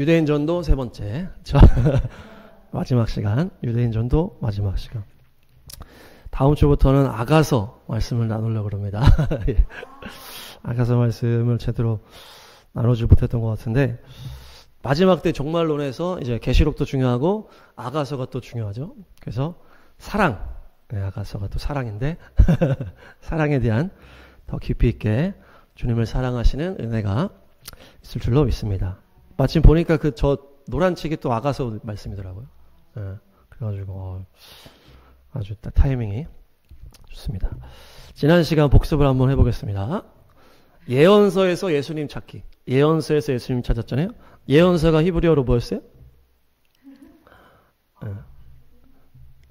유대인 전도 세 번째. 마지막 시간. 유대인 전도 마지막 시간. 다음 주부터는 아가서 말씀을 나누려고 합니다. 아가서 말씀을 제대로 나누지 못했던 것 같은데, 마지막 때 종말론에서 이제 계시록도 중요하고 아가서가 또 중요하죠. 그래서 사랑, 아가서가 또 사랑인데 사랑에 대한 더 깊이 있게 주님을 사랑하시는 은혜가 있을 줄로 믿습니다. 마침 보니까 저 노란 책이 또 아가서 말씀이더라고요. 그래가지고 아주 딱 타이밍이 좋습니다. 지난 시간 복습을 한번 해보겠습니다. 예언서에서 예수님 찾기. 예언서에서 예수님 찾았잖아요. 예언서가 히브리어로 뭐였어요?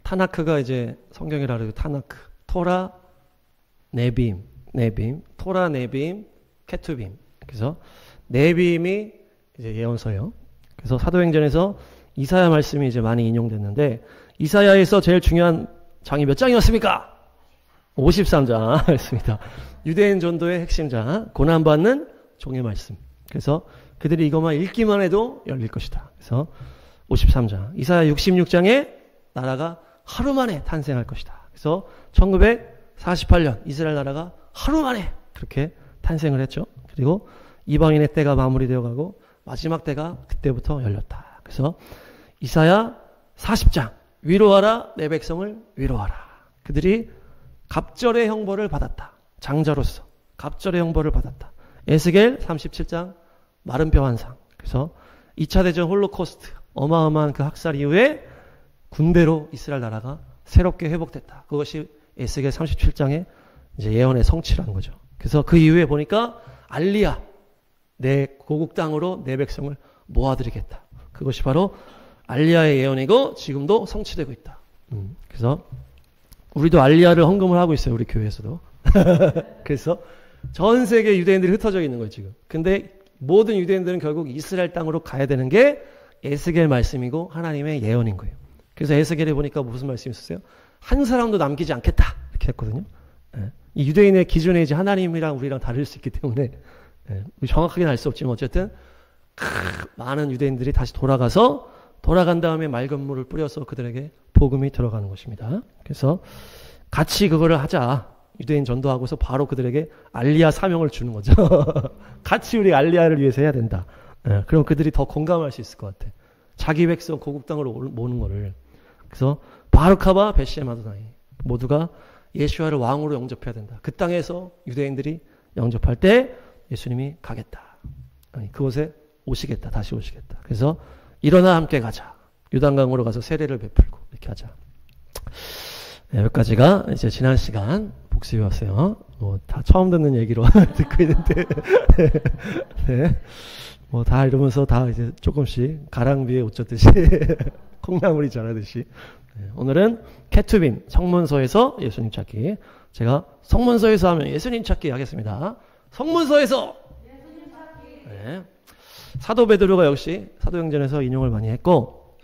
타나크가 이제 성경이라 그래요. 타나크. 토라, 네빔, 토라, 네빔, 케투빔. 그래서 네빔이 이제 예언서예요. 그래서 사도행전에서 이사야 말씀이 이제 많이 인용됐는데, 이사야에서 제일 중요한 장이 몇 장이었습니까? 53장이었습니다. 유대인 전도의 핵심장, 고난받는 종의 말씀. 그래서 그들이 이것만 읽기만 해도 열릴 것이다. 그래서 53장. 이사야 66장에 나라가 하루 만에 탄생할 것이다. 그래서 1948년 이스라엘 나라가 하루 만에 그렇게 탄생을 했죠. 그리고 이방인의 때가 마무리되어 가고 마지막 때가 그때부터 열렸다. 그래서 이사야 40장. 위로하라 내 백성을 위로하라. 그들이 갑절의 형벌을 받았다. 장자로서 갑절의 형벌을 받았다. 에스겔 37장 마른 뼈 환상. 그래서 2차 대전 홀로코스트 어마어마한 그 학살 이후에 군대로 이스라엘 나라가 새롭게 회복됐다. 그것이 에스겔 37장의 이제 예언의 성취라는 거죠. 그래서 그 이후에 보니까 알리야 내 고국 땅으로 내 백성을 모아드리겠다. 그것이 바로 알리야의 예언이고 지금도 성취되고 있다. 그래서 우리도 알리야를 헌금을 하고 있어요. 우리 교회에서도. 그래서 전 세계 유대인들이 흩어져 있는 거예요, 지금. 근데 모든 유대인들은 결국 이스라엘 땅으로 가야 되는 게 에스겔 말씀이고 하나님의 예언인 거예요. 그래서 에스겔에 보니까 무슨 말씀이 있었어요? 한 사람도 남기지 않겠다. 이렇게 했거든요. 이 유대인의 기준에 이제 하나님이랑 우리랑 다를 수 있기 때문에 정확하게는 알 수 없지만 어쨌든 많은 유대인들이 다시 돌아간 다음에 맑은 물을 뿌려서 그들에게 복음이 들어가는 것입니다. 그래서 같이 그거를 하자. 유대인 전도하고서 바로 그들에게 알리야 사명을 주는 거죠. 같이 우리 알리야를 위해서 해야 된다. 그럼 그들이 더 공감할 수 있을 것 같아. 자기 백성 고국 땅으로 모는 거를. 그래서 바르카바 베시엠 아도나이 모두가 예수와를 왕으로 영접해야 된다. 그 땅에서 유대인들이 영접할 때 예수님이 가겠다. 아니, 그곳에 오시겠다. 다시 오시겠다. 그래서 일어나 함께 가자. 요단강으로 가서 세례를 베풀고 이렇게 하자. 네, 여기까지가 이제 지난 시간 복습이었어요. 다 처음 듣는 얘기로 듣고 있는데, 네. 다 이러면서 다 이제 조금씩 가랑비에 옷 젖듯이, 콩나물이 자라듯이. 네, 오늘은 케투빔, 성문서에서 예수님 찾기. 제가 성문서에서 하면 예수님 찾기 하겠습니다. 성문서에서! 예수님 찾기. 네. 사도 베드로가 역시 사도행전에서 인용을 많이 했고,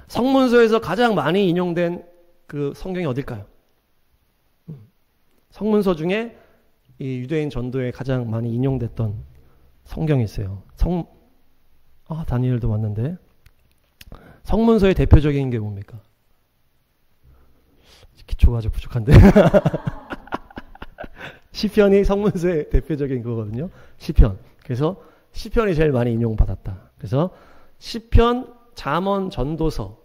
성문서에서 가장 많이 인용된 그 성경이 어딜까요? 성문서 중에 이 유대인 전도에 가장 많이 인용됐던 성경이 있어요. 다니엘도 맞는데. 성문서의 대표적인 게 뭡니까? 기초가 아주 부족한데. 시편이 성문서의 대표적인 거거든요. 시편. 그래서 시편이 제일 많이 인용받았다. 그래서 시편, 잠언, 전도서,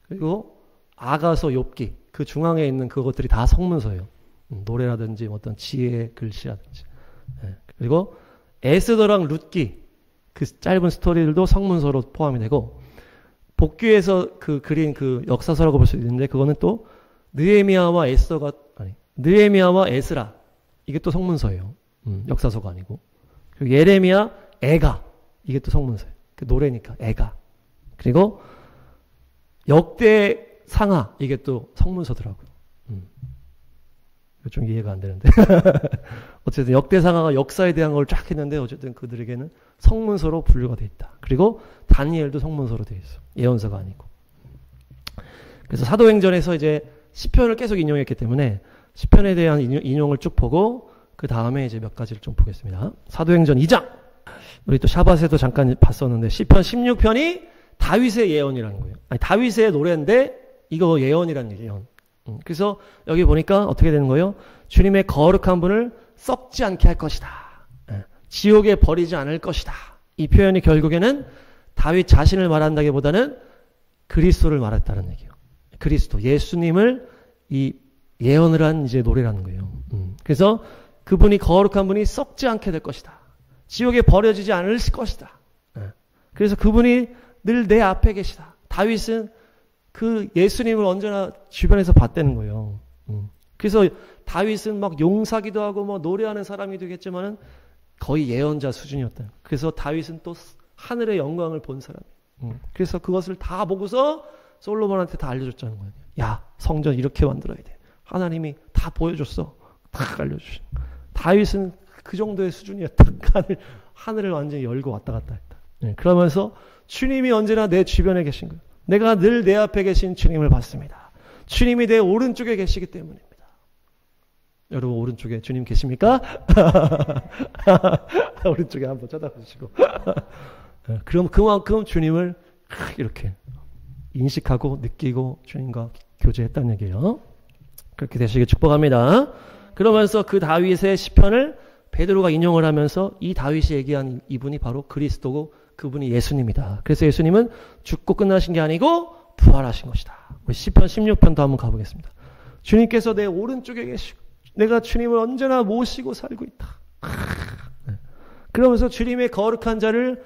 그리고 아가서, 욥기, 그 중앙에 있는 그것들이 다 성문서예요. 노래라든지 어떤 지혜의 글씨라든지. 그리고 에스더랑 룻기, 그 짧은 스토리들도 성문서로 포함이 되고, 복귀에서 그 그린 그 역사서라고 볼 수 있는데, 그거는 또 느헤미야와 에스라, 이게 또 성문서예요. 역사서가 아니고. 그리고 예레미야, 애가, 이게 또 성문서예요. 그 노래니까 애가. 그리고 역대 상하, 이게 또 성문서더라고요. 이거 좀 이해가 안 되는데. 어쨌든 역대 상하가 역사에 대한 걸 쫙 했는데 어쨌든 그들에게는 성문서로 분류가 돼 있다. 그리고 다니엘도 성문서로 돼 있어. 예언서가 아니고. 그래서 사도행전에서 이제 시편을 계속 인용했기 때문에 시편에 대한 인용을 쭉 보고 그 다음에 이제 몇 가지를 좀 보겠습니다. 사도행전 2장. 우리 또 샤밧에도 잠깐 봤었는데 시편 16편이 다윗의 예언이라는 거예요. 아니 다윗의 노래인데 이거 예언이라는 얘기예요. 그래서 여기 보니까 어떻게 되는 거예요? 주님의 거룩한 분을 썩지 않게 할 것이다. 지옥에 버리지 않을 것이다. 이 표현이 결국에는 다윗 자신을 말한다기보다는 그리스도를 말했다는 얘기예요. 그리스도, 예수님을 이 예언을 한 이제 노래라는 거예요. 그래서 그분이 거룩한 분이 썩지 않게 될 것이다. 지옥에 버려지지 않을 것이다. 그래서 그분이 늘 내 앞에 계시다. 다윗은 그 예수님을 언제나 주변에서 봤다는 거예요. 그래서 다윗은 막 용사기도 하고 뭐 노래하는 사람이 되겠지만은 거의 예언자 수준이었다. 그래서 다윗은 또 하늘의 영광을 본 사람. 그래서 그것을 다 보고서 솔로몬한테 다 알려줬다는 거예요. 야, 성전 이렇게 만들어야 돼. 하나님이 다 보여줬어. 다 알려주신. 다윗은 그 정도의 수준이었다. 하늘을 완전히 열고 왔다 갔다 했다. 그러면서 주님이 언제나 내 주변에 계신 거예요. 내가 늘 내 앞에 계신 주님을 봤습니다. 주님이 내 오른쪽에 계시기 때문입니다. 여러분 오른쪽에 주님 계십니까? 오른쪽에 한번 쳐다보시고 그럼 그만큼 주님을 이렇게 인식하고 느끼고 주님과 교제했다는 얘기예요. 그렇게 되시길 축복합니다. 그러면서 그 다윗의 시편을 베드로가 인용을 하면서 이 다윗이 얘기한 이분이 바로 그리스도고 그분이 예수님이다. 그래서 예수님은 죽고 끝나신 게 아니고 부활하신 것이다. 우리 시편 16편도 한번 가보겠습니다. 주님께서 내 오른쪽에 계시고 내가 주님을 언제나 모시고 살고 있다. 그러면서 주님의 거룩한 자를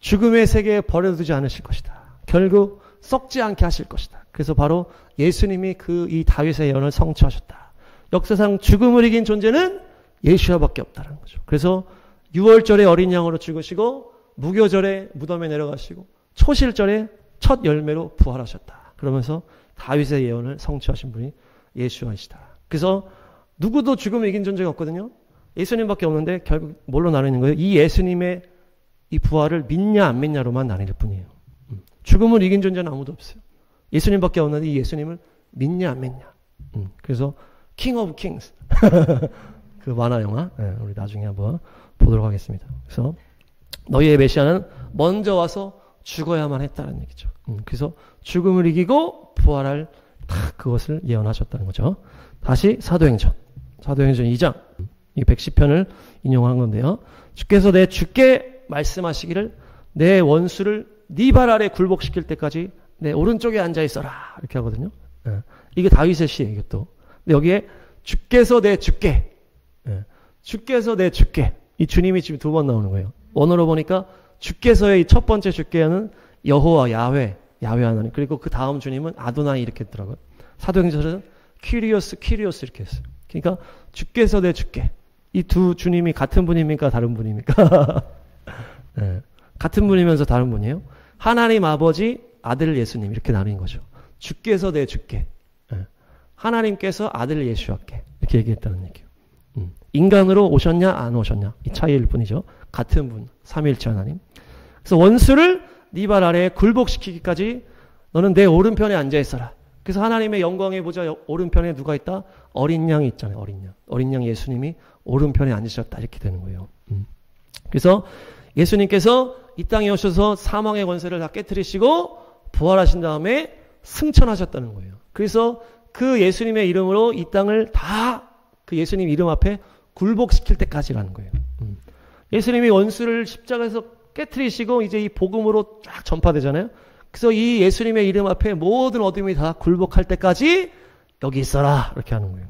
죽음의 세계에 버려두지 않으실 것이다. 결국 썩지 않게 하실 것이다. 그래서 바로 예수님이 이 다윗의 예언을 성취하셨다. 역사상 죽음을 이긴 존재는 예수야밖에 없다는 거죠. 그래서 6월절에 어린 양으로 죽으시고 무교절에 무덤에 내려가시고 초실절에 첫 열매로 부활하셨다. 그러면서 다윗의 예언을 성취하신 분이 예수이시다. 그래서 누구도 죽음을 이긴 존재가 없거든요. 예수님밖에 없는데 결국 뭘로 나뉘는 거예요? 이 예수님의 이 부활을 믿냐 안 믿냐로만 나뉠 뿐이에요. 죽음을 이긴 존재는 아무도 없어요. 예수님밖에 없는데 이 예수님을 믿냐 안 믿냐. 그래서 킹 오브 킹스 그 만화 영화 우리 나중에 한번 보도록 하겠습니다. 그래서 너희의 메시아는 먼저 와서 죽어야만 했다는 얘기죠. 그래서 죽음을 이기고 부활할 그것을 예언하셨다는 거죠. 다시 사도행전 2장 이 110편을 인용한 건데요. 주께서 내 주께 말씀하시기를 내 원수를 네 발 아래 굴복시킬 때까지 내 오른쪽에 앉아 있어라 이렇게 하거든요. 이게 다윗의 시예요. 이것도. 근데 여기에 주께서 내 주께 주께서 내 주께 이 주님이 지금 두 번 나오는 거예요. 원어로 보니까 주께서의 첫 번째 주께는 여호와 야훼 하나님 그리고 그 다음 주님은 아도나이 이렇게 했더라고요. 사도행전은 키리오스 이렇게 했어요. 그러니까 주께서 내 주께 이 두 주님이 같은 분입니까 다른 분입니까? 네. 같은 분이면서 다른 분이에요. 하나님 아버지 아들 예수님 이렇게 나누는 거죠. 주께서 내 주께 하나님께서 아들 예수와께 이렇게 얘기했다는 얘기예요. 인간으로 오셨냐 안 오셨냐 이 차이일 뿐이죠. 같은 분 삼위일체 하나님. 그래서 원수를 네 발 아래에 굴복시키기까지 너는 내 오른편에 앉아 있어라. 그래서 하나님의 영광의 보좌 오른편에 누가 있다? 어린 양이 있잖아요. 어린 양 예수님이 오른편에 앉으셨다 이렇게 되는 거예요. 그래서 예수님께서 이 땅에 오셔서 사망의 권세를 다 깨트리시고 부활하신 다음에 승천하셨다는 거예요. 그래서 그 예수님의 이름으로 이 땅을 다 그 예수님 이름 앞에 굴복시킬 때까지라는 거예요. 예수님이 원수를 십자가에서 깨트리시고 이제 이 복음으로 쫙 전파되잖아요. 그래서 이 예수님의 이름 앞에 모든 어둠이 다 굴복할 때까지 여기 있어라 이렇게 하는 거예요.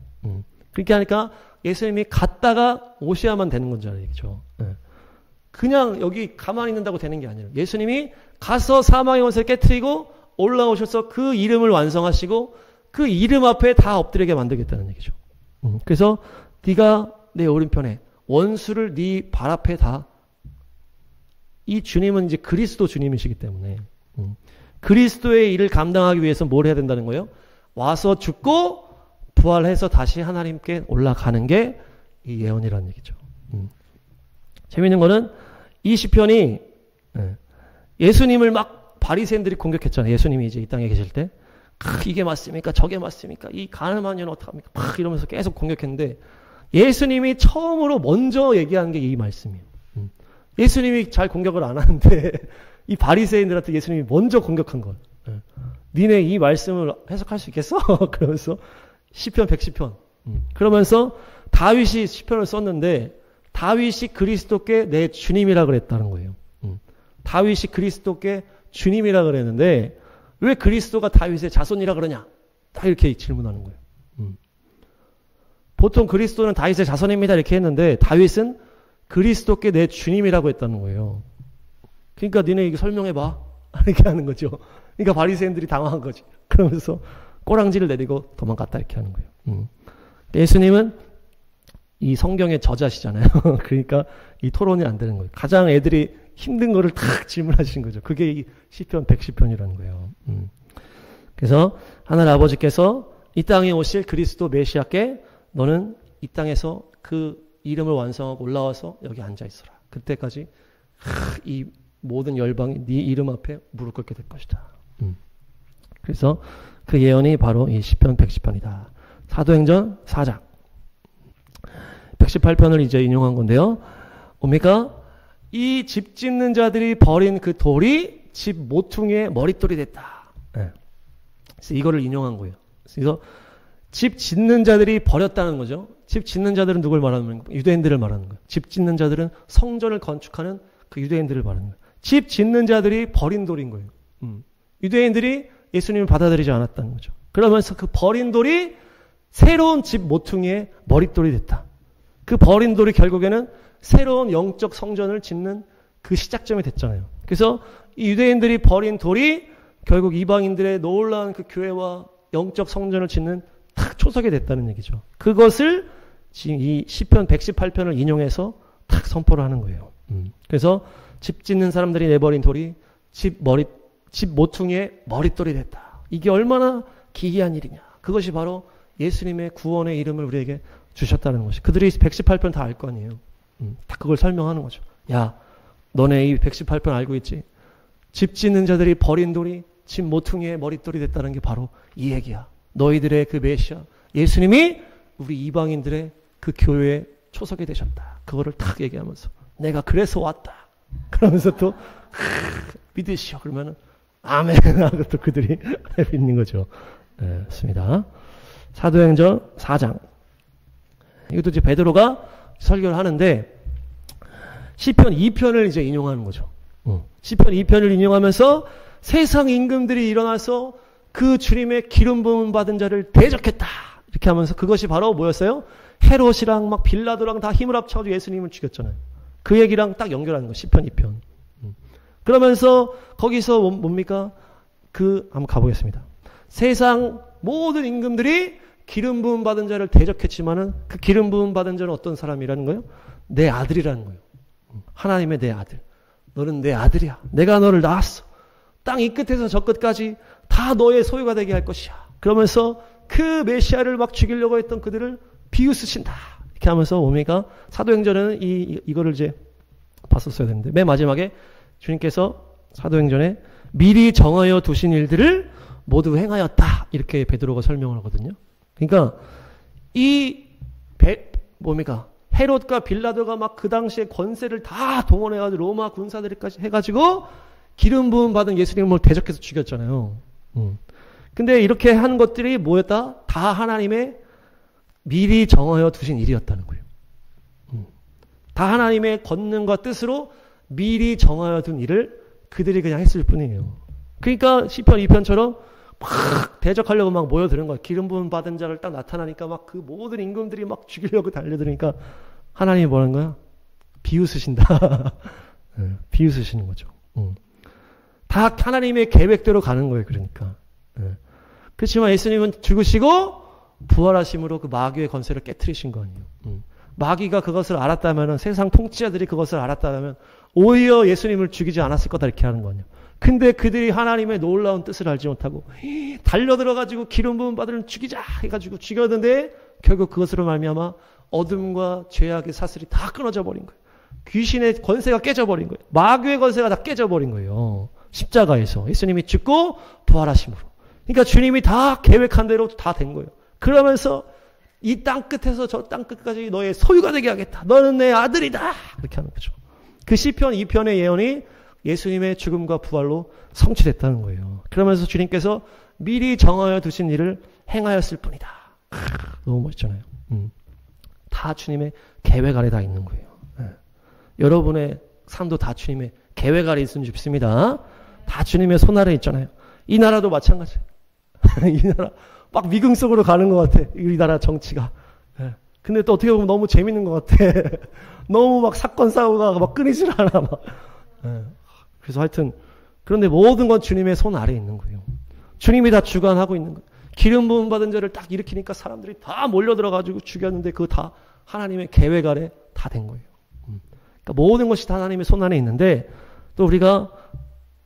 그렇게 하니까 예수님이 갔다가 오셔야만 되는 건잖아요. 얘기죠. 그냥 여기 가만히 있는다고 되는 게 아니에요. 예수님이 가서 사망의 원수를 깨트리고 올라오셔서 그 이름을 완성하시고 그 이름 앞에 다 엎드리게 만들겠다는 얘기죠. 그래서 네가 내 오른편에 원수를 네 발 앞에 다 이 주님은 이제 그리스도 주님이시기 때문에 그리스도의 일을 감당하기 위해서 뭘 해야 된다는 거예요? 와서 죽고 부활해서 다시 하나님께 올라가는 게 이 예언이라는 얘기죠. 재미있는 거는 이 시편이 예수님을 막 바리새인들이 공격했잖아요. 예수님이 이제 이 땅에 계실 때 이게 맞습니까? 저게 맞습니까? 이 가늠한 년은 어떡합니까? 막 이러면서 계속 공격했는데 예수님이 처음으로 먼저 얘기한 게 이 말씀이에요. 예수님이 잘 공격을 안 하는데 이 바리새인들한테 예수님이 먼저 공격한 거예요. 니네 이 말씀을 해석할 수 있겠어? 그러면서 시편 110편. 그러면서 다윗이 시편을 썼는데 다윗이 그리스도께 내 주님이라 그랬다는 거예요. 다윗이 그리스도께 주님이라 그랬는데 왜 그리스도가 다윗의 자손이라 그러냐? 딱 이렇게 질문하는 거예요. 보통 그리스도는 다윗의 자손입니다 이렇게 했는데 다윗은 그리스도께 내 주님이라고 했다는 거예요. 그러니까 니네 이거 설명해봐. 이렇게 하는 거죠. 그러니까 바리새인들이 당황한 거지. 그러면서 꼬랑지를 내리고 도망갔다 이렇게 하는 거예요. 예수님은 이 성경의 저자시잖아요. 그러니까 이 토론이 안 되는 거예요. 가장 애들이 힘든 거를 탁 질문하신 거죠. 그게 이 시편 110편이라는 거예요. 그래서 하늘 아버지께서 이 땅에 오실 그리스도 메시아께 너는 이 땅에서 그 이름을 완성하고 올라와서 여기 앉아 있어라. 그때까지 이 모든 열방이 네 이름 앞에 무릎 꿇게 될 것이다. 그래서 그 예언이 바로 이 시편 110편이다. 사도행전 4장 118편을 이제 인용한 건데요. 뭡니까? 이 집 짓는 자들이 버린 그 돌이 집 모퉁이의 머릿돌이 됐다. 네. 그래서 이거를 인용한 거예요. 그래서 집 짓는 자들이 버렸다는 거죠. 집 짓는 자들은 누굴 말하는 거예요? 유대인들을 말하는 거예요. 집 짓는 자들은 성전을 건축하는 그 유대인들을 말하는 거예요. 집 짓는 자들이 버린 돌인 거예요. 유대인들이 예수님을 받아들이지 않았다는 거죠. 그러면서 그 버린 돌이 새로운 집 모퉁이의 머릿돌이 됐다. 그 버린 돌이 결국에는 새로운 영적 성전을 짓는 그 시작점이 됐잖아요. 그래서 이 유대인들이 버린 돌이 결국 이방인들의 놀라운 그 교회와 영적 성전을 짓는 탁 초석이 됐다는 얘기죠. 그것을 지금 이 시편 118편을 인용해서 탁 선포를 하는 거예요. 그래서 집 짓는 사람들이 내버린 돌이 집 모퉁이의 머릿돌이 됐다. 이게 얼마나 기이한 일이냐. 그것이 바로 예수님의 구원의 이름을 우리에게 주셨다는 것이. 그들이 118편 다 알 거 아니에요. 다 그걸 설명하는 거죠. 야, 너네 이 118편 알고 있지? 집 짓는 자들이 버린 돌이 집 모퉁이의 머릿돌이 됐다는 게 바로 이 얘기야. 너희들의 그 메시아 예수님이 우리 이방인들의 그 교회의 초석이 되셨다. 그거를 탁 얘기하면서 내가 그래서 왔다. 그러면서 또 믿으시오. 그러면은 아멘 하고 또 그들이 믿는 거죠. 네, 맞습니다. 사도행전 4장. 이것도 이제 베드로가 설교를 하는데 시편 2편을 이제 인용하는 거죠. 시편 2편을 인용하면서 세상 임금들이 일어나서 그 주님의 기름 부음 받은 자를 대적했다. 이렇게 하면서 그것이 바로 뭐였어요? 헤롯이랑 막 빌라도랑 다 힘을 합쳐가지고 예수님을 죽였잖아요. 그 얘기랑 딱 연결하는 거. 시편 2편. 그러면서 거기서 뭡니까? 한번 가보겠습니다. 세상 모든 임금들이 기름 부음 받은 자를 대적했지만은 그 기름 부음 받은 자는 어떤 사람이라는 거예요? 내 아들이라는 거예요. 하나님의 내 아들. 너는 내 아들이야. 내가 너를 낳았어. 땅 이 끝에서 저 끝까지 다 너의 소유가 되게 할 것이야. 그러면서 그 메시아를 막 죽이려고 했던 그들을 비웃으신다. 이렇게 하면서 뭡니까? 사도행전에는 이거를 이제 봤었어야 되는데 맨 마지막에 주님께서 사도행전에 미리 정하여 두신 일들을 모두 행하였다. 이렇게 베드로가 설명을 하거든요. 그러니까 뭡니까? 헤롯과 빌라도가 막 그 당시에 권세를 다 동원해가지고 로마 군사들까지 해가지고 기름 부음 받은 예수님을 대적해서 죽였잖아요. 근데 이렇게 하는 것들이 뭐였다? 다 하나님의 미리 정하여 두신 일이었다는 거예요. 다 하나님의 권능과 뜻으로 미리 정하여 둔 일을 그들이 그냥 했을 뿐이에요. 그러니까 시편 2편처럼 막 대적하려고 막 모여드는 거예요. 기름 부음 받은 자를 딱 나타나니까 막 그 모든 임금들이 막 죽이려고 달려드니까 하나님이 뭐라는 거야? 비웃으신다. 비웃으시는 거죠. 다 하나님의 계획대로 가는 거예요. 그러니까. 그렇지만 예수님은 죽으시고 부활하심으로 그 마귀의 권세를 깨트리신 거 아니에요. 마귀가 그것을 알았다면 세상 통치자들이 그것을 알았다면 오히려 예수님을 죽이지 않았을 거다 이렇게 하는 거 아니에요. 근데 그들이 하나님의 놀라운 뜻을 알지 못하고 달려들어가지고 기름 부음 받으면 죽이자 해가지고 죽였는데 결국 그것으로 말미암아 어둠과 죄악의 사슬이 다 끊어져 버린 거예요. 귀신의 권세가 깨져버린 거예요. 마귀의 권세가 다 깨져버린 거예요. 십자가에서 예수님이 죽고 부활하심으로. 그러니까 주님이 다 계획한 대로 다 된 거예요. 그러면서 이 땅 끝에서 저 땅 끝까지 너의 소유가 되게 하겠다. 너는 내 아들이다. 그렇게 하는 거죠. 그 시편 2편의 예언이 예수님의 죽음과 부활로 성취됐다는 거예요. 그러면서 주님께서 미리 정하여 두신 일을 행하였을 뿐이다. 너무 멋있잖아요. 다 주님의 계획 아래 다 있는 거예요. 여러분의 삶도 다 주님의 계획 아래 있으면 좋습니다. 다 주님의 손 아래 있잖아요. 이 나라도 마찬가지예요. 이 나라 막 미궁 속으로 가는 것 같아. 우리나라 정치가. 근데 또 어떻게 보면 너무 재밌는 것 같아. 너무 막 사건 사고가 막 끊이질 않아. 막. 그래서 하여튼 그런데 모든 건 주님의 손 아래에 있는 거예요. 주님이 다 주관하고 있는 거예요. 기름 부음 받은 자를 딱 일으키니까 사람들이 다 몰려들어가지고 죽였는데 그거 다 하나님의 계획 아래 다 된 거예요. 그러니까 모든 것이 다 하나님의 손 안에 있는데 또 우리가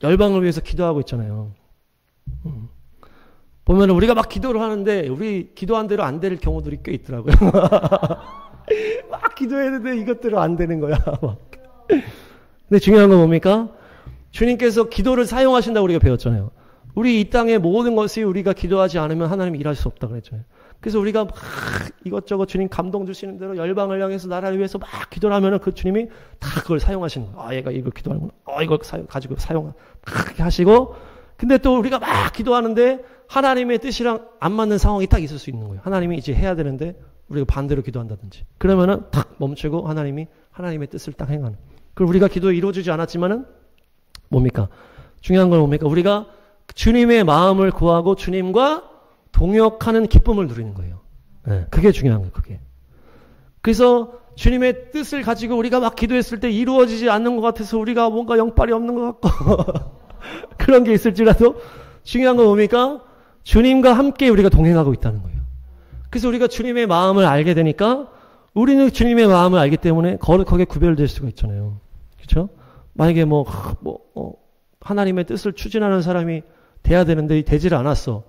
열방을 위해서 기도하고 있잖아요. 보면 우리가 막 기도를 하는데 우리 기도한 대로 안 될 경우들이 꽤 있더라고요. 막 기도했는데 이것대로 안 되는 거야. 근데 중요한 건 뭡니까? 주님께서 기도를 사용하신다고 우리가 배웠잖아요. 우리 이 땅의 모든 것이 우리가 기도하지 않으면 하나님이 일할 수 없다고 그랬잖아요. 그래서 우리가 막 이것저것 주님 감동 주시는 대로 열방을 향해서 나라를 위해서 막 기도를 하면은 그 주님이 다 그걸 사용하시는 거예요. 아, 얘가 이걸 기도하는구나. 이걸 가지고 사용, 막 하시고. 근데 또 우리가 막 기도하는데 하나님의 뜻이랑 안 맞는 상황이 딱 있을 수 있는 거예요. 하나님이 이제 해야 되는데 우리가 반대로 기도한다든지. 그러면은 탁 멈추고 하나님이 하나님의 뜻을 딱 행하는. 그리고 우리가 기도에 이루어지지 않았지만은 뭡니까? 중요한 건 뭡니까? 우리가 주님의 마음을 구하고 주님과 동역하는 기쁨을 누리는 거예요. 네, 그게 중요한 거예요. 그게. 그래서 주님의 뜻을 가지고 우리가 막 기도했을 때 이루어지지 않는 것 같아서 우리가 뭔가 영빨이 없는 것 같고 그런 게 있을지라도 중요한 건 뭡니까? 주님과 함께 우리가 동행하고 있다는 거예요. 그래서 우리가 주님의 마음을 알게 되니까 우리는 주님의 마음을 알기 때문에 거기에 구별될 수가 있잖아요. 그렇죠? 만약에 하나님의 뜻을 추진하는 사람이 돼야 되는데 되질 않았어.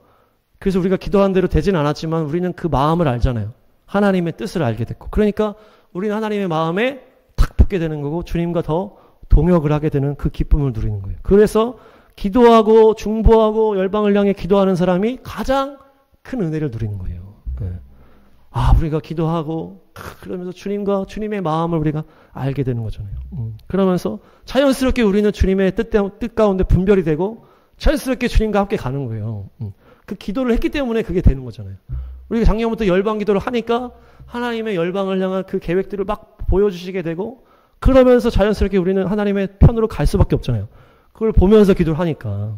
그래서 우리가 기도한 대로 되진 않았지만 우리는 그 마음을 알잖아요. 하나님의 뜻을 알게 됐고. 그러니까 우리는 하나님의 마음에 탁 붙게 되는 거고 주님과 더 동역을 하게 되는 그 기쁨을 누리는 거예요. 그래서 기도하고 중보하고 열방을 향해 기도하는 사람이 가장 큰 은혜를 누리는 거예요. 네. 우리가 기도하고 그러면서 주님과 주님의 마음을 우리가 알게 되는 거잖아요. 그러면서 자연스럽게 우리는 주님의 뜻 가운데 분별이 되고 자연스럽게 주님과 함께 가는 거예요. 그 기도를 했기 때문에 그게 되는 거잖아요. 우리가 작년부터 열방 기도를 하니까 하나님의 열방을 향한 그 계획들을 막 보여주시게 되고 그러면서 자연스럽게 우리는 하나님의 편으로 갈 수밖에 없잖아요. 그걸 보면서 기도를 하니까.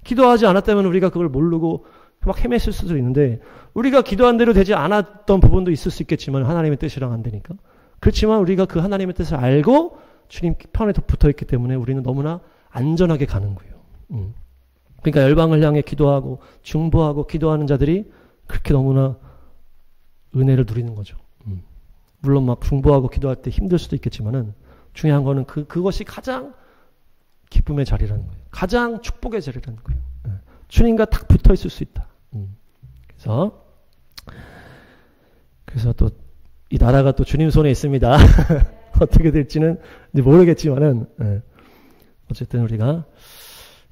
기도하지 않았다면 우리가 그걸 모르고 막 헤맸을 수도 있는데 우리가 기도한 대로 되지 않았던 부분도 있을 수 있겠지만 하나님의 뜻이랑 안 되니까. 그렇지만 우리가 그 하나님의 뜻을 알고 주님 편에 붙어있기 때문에 우리는 너무나 안전하게 가는 거예요. 그러니까 열방을 향해 기도하고 중보하고 기도하는 자들이 그렇게 너무나 은혜를 누리는 거죠. 물론 막 중보하고 기도할 때 힘들 수도 있겠지만은 중요한 거는 그것이 가장 기쁨의 자리라는 거예요. 가장 축복의 자리라는 거예요. 주님과 딱 붙어 있을 수 있다. 그래서 또 이 나라가 또 주님 손에 있습니다. 어떻게 될지는 모르겠지만은 어쨌든 우리가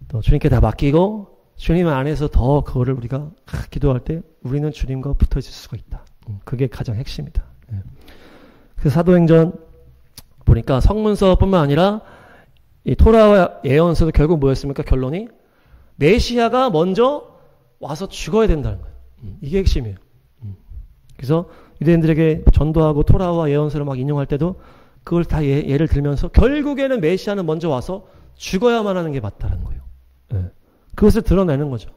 또 주님께 다 맡기고 주님 안에서 더 그거를 우리가 기도할 때 우리는 주님과 붙어 있을 수가 있다. 그게 가장 핵심이다. 그래서 사도행전 보니까 성문서뿐만 아니라 이 토라와 예언서도 결국 뭐였습니까? 결론이 메시아가 먼저 와서 죽어야 된다는 거예요. 이게 핵심이에요. 그래서 유대인들에게 전도하고 토라와 예언서를 막 인용할 때도 그걸 다 예를 들면서 결국에는 메시아는 먼저 와서 죽어야만 하는 게 맞다는 거예요. 그것을 드러내는 거죠.